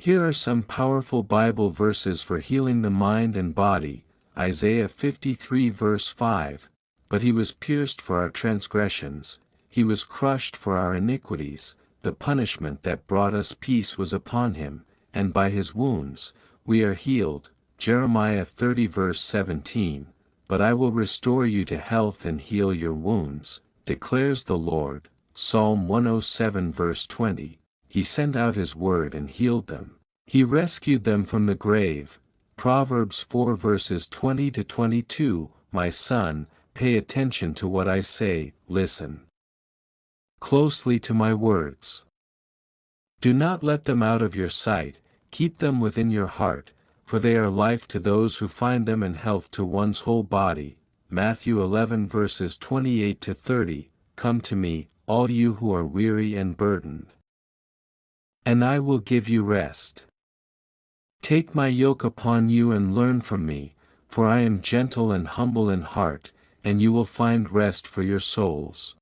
Here are some powerful Bible verses for healing the mind and body. Isaiah 53 verse 5, "But he was pierced for our transgressions, he was crushed for our iniquities, the punishment that brought us peace was upon him, and by his wounds, we are healed." Jeremiah 30 verse 17, "But I will restore you to health and heal your wounds, declares the Lord." Psalm 107 verse 20, "He sent out his word and healed them. He rescued them from the grave." Proverbs 4 verses 20 to 22, "My son, pay attention to what I say, listen closely to my words. Do not let them out of your sight, keep them within your heart, for they are life to those who find them and health to one's whole body." Matthew 11 verses 28 to 30, "Come to me, all you who are weary and burdened, and I will give you rest. Take my yoke upon you and learn from me, for I am gentle and humble in heart, and you will find rest for your souls.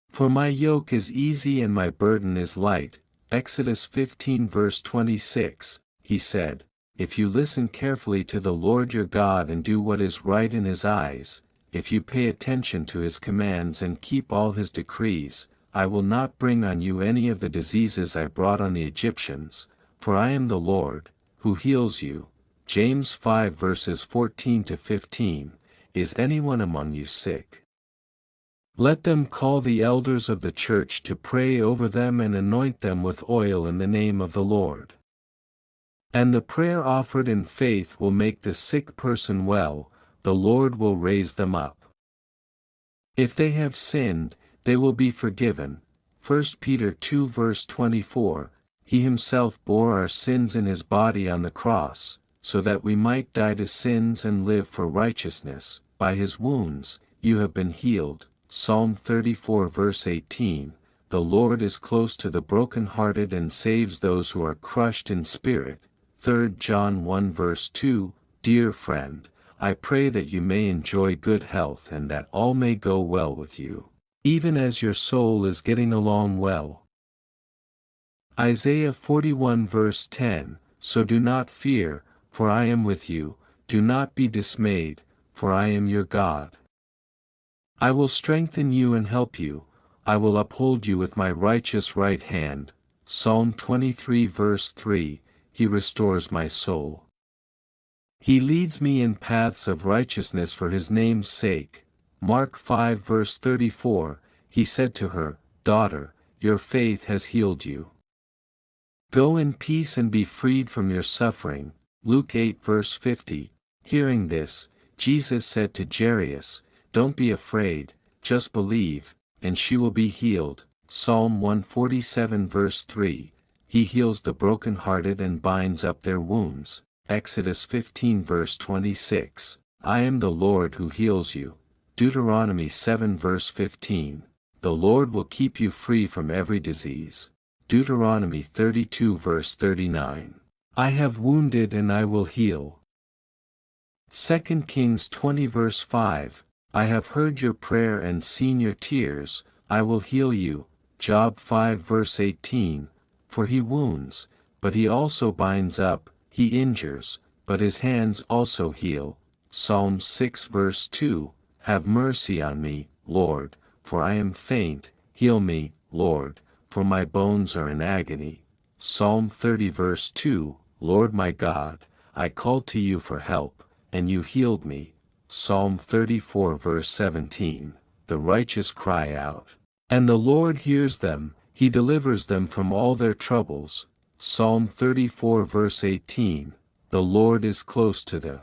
For my yoke is easy and my burden is light." Exodus 15 verse 26, he said, "If you listen carefully to the Lord your God and do what is right in his eyes, if you pay attention to his commands and keep all his decrees, I will not bring on you any of the diseases I brought on the Egyptians, for I am the Lord, who heals you." James 5 verses 14 to 15, "Is anyone among you sick? Let them call the elders of the church to pray over them and anoint them with oil in the name of the Lord. And the prayer offered in faith will make the sick person well, the Lord will raise them up. If they have sinned, they will be forgiven." 1 Peter 2 verse 24, "He himself bore our sins in his body on the cross, so that we might die to sins and live for righteousness. By his wounds, you have been healed." Psalm 34 verse 18, "The Lord is close to the broken-hearted and saves those who are crushed in spirit." 3 John 1 verse 2, "Dear friend, I pray that you may enjoy good health and that all may go well with you, even as your soul is getting along well." Isaiah 41 verse 10, "So do not fear, for I am with you, do not be dismayed, for I am your God. I will strengthen you and help you, I will uphold you with my righteous right hand." Psalm 23 verse 3, "He restores my soul. He leads me in paths of righteousness for his name's sake." Mark 5 verse 34, "He said to her, Daughter, your faith has healed you. Go in peace and be freed from your suffering." Luke 8 verse 50, Hearing this, Jesus said to Jairus, "Don't be afraid, just believe, and she will be healed." Psalm 147 verse 3, "He heals the broken-hearted and binds up their wounds." Exodus 15 verse 26, "I am the Lord who heals you." Deuteronomy 7 verse 15, "The Lord will keep you free from every disease." Deuteronomy 32 verse 39, "I have wounded and I will heal." 2 Kings 20 verse 5, "I have heard your prayer and seen your tears, I will heal you." Job 5 verse 18, "For he wounds, but he also binds up, he injures, but his hands also heal." Psalm 6 verse 2, "Have mercy on me, Lord, for I am faint, heal me, Lord, for my bones are in agony." Psalm 30 verse 2, "Lord my God, I called to you for help, and you healed me." Psalm 34 verse 17, "The righteous cry out, and the Lord hears them, he delivers them from all their troubles." Psalm 34 verse 18, "The Lord is close to the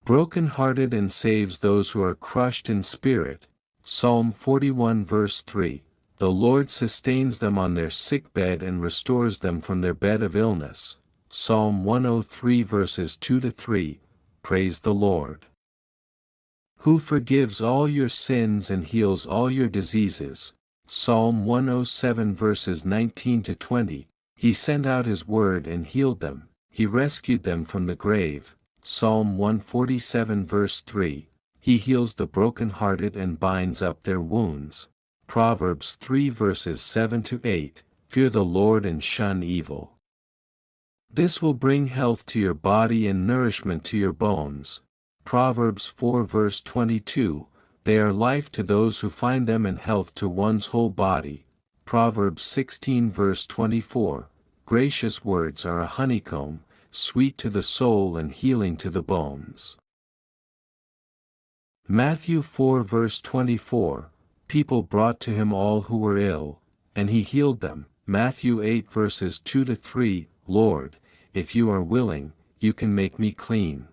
broken-hearted and saves those who are crushed in spirit." Psalm 41 verse 3, "The Lord sustains them on their sick bed and restores them from their bed of illness." Psalm 103 verses 2 to 3, "Praise the Lord, who forgives all your sins and heals all your diseases." Psalm 107 verses 19 to 20, "He sent out his word and healed them, he rescued them from the grave." Psalm 147 verse 3, "He heals the broken-hearted and binds up their wounds." Proverbs 3 verses 7 to 8, "Fear the Lord and shun evil. This will bring health to your body and nourishment to your bones. Proverbs 4 verse 22, they are life to those who find them and health to one's whole body. Proverbs 16 verse 24, gracious words are a honeycomb, sweet to the soul and healing to the bones. Matthew 4 verse 24, people brought to him all who were ill, and he healed them. Matthew 8 verses 2 to 3, Lord, if you are willing, you can make me clean.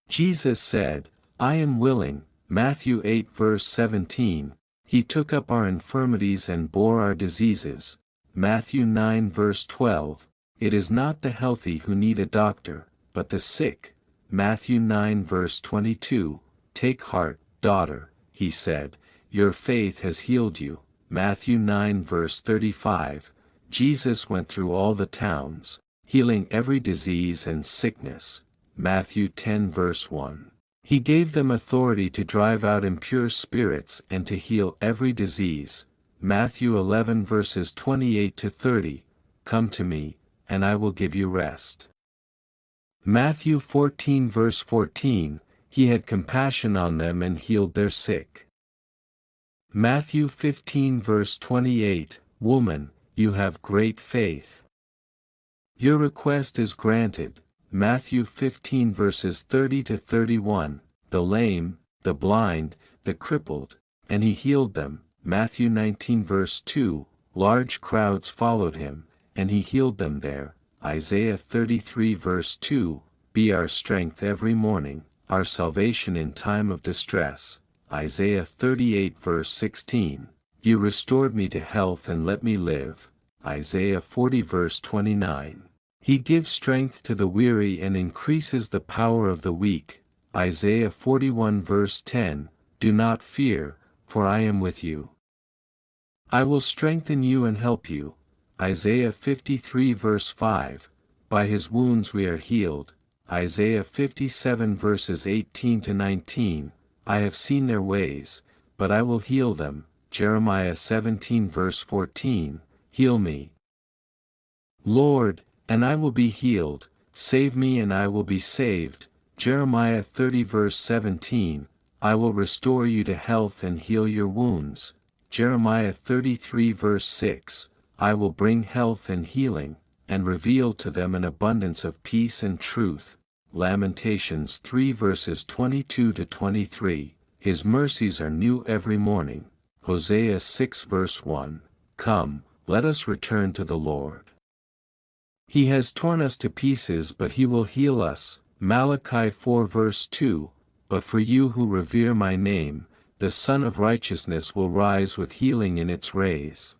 Jesus said, I am willing. Matthew 8 verse 17, he took up our infirmities and bore our diseases. Matthew 9 verse 12, it is not the healthy who need a doctor, but the sick. Matthew 9 verse 22, take heart, daughter, he said, your faith has healed you. Matthew 9 verse 35, Jesus went through all the towns, healing every disease and sickness. Matthew 10 verse 1. He gave them authority to drive out impure spirits and to heal every disease. Matthew 11 verses 28 to 30, come to me, and I will give you rest. Matthew 14 verse 14, he had compassion on them and healed their sick. Matthew 15 verse 28, woman, you have great faith. Your request is granted. Matthew 15 verses 30 to 31, the lame, the blind, the crippled, and he healed them. Matthew 19 verse 2, large crowds followed him, and he healed them there. Isaiah 33 verse 2, be our strength every morning, our salvation in time of distress. Isaiah 38 verse 16, you restored me to health and let me live. Isaiah 40 verse 29. He gives strength to the weary and increases the power of the weak. Isaiah 41 verse 10, do not fear, for I am with you. I will strengthen you and help you. Isaiah 53 verse 5, by his wounds we are healed. Isaiah 57 verses 18 to 19, I have seen their ways, but I will heal them. Jeremiah 17 verse 14, heal me, Lord, and I will be healed, save me and I will be saved. Jeremiah 30 verse 17, I will restore you to health and heal your wounds. Jeremiah 33 verse 6, I will bring health and healing, and reveal to them an abundance of peace and truth. Lamentations 3 verses 22 to 23, his mercies are new every morning. Hosea 6 verse 1, come, let us return to the Lord. He has torn us to pieces but he will heal us. Malachi 4 verse 2, but for you who revere my name, the Sun of Righteousness will rise with healing in its rays.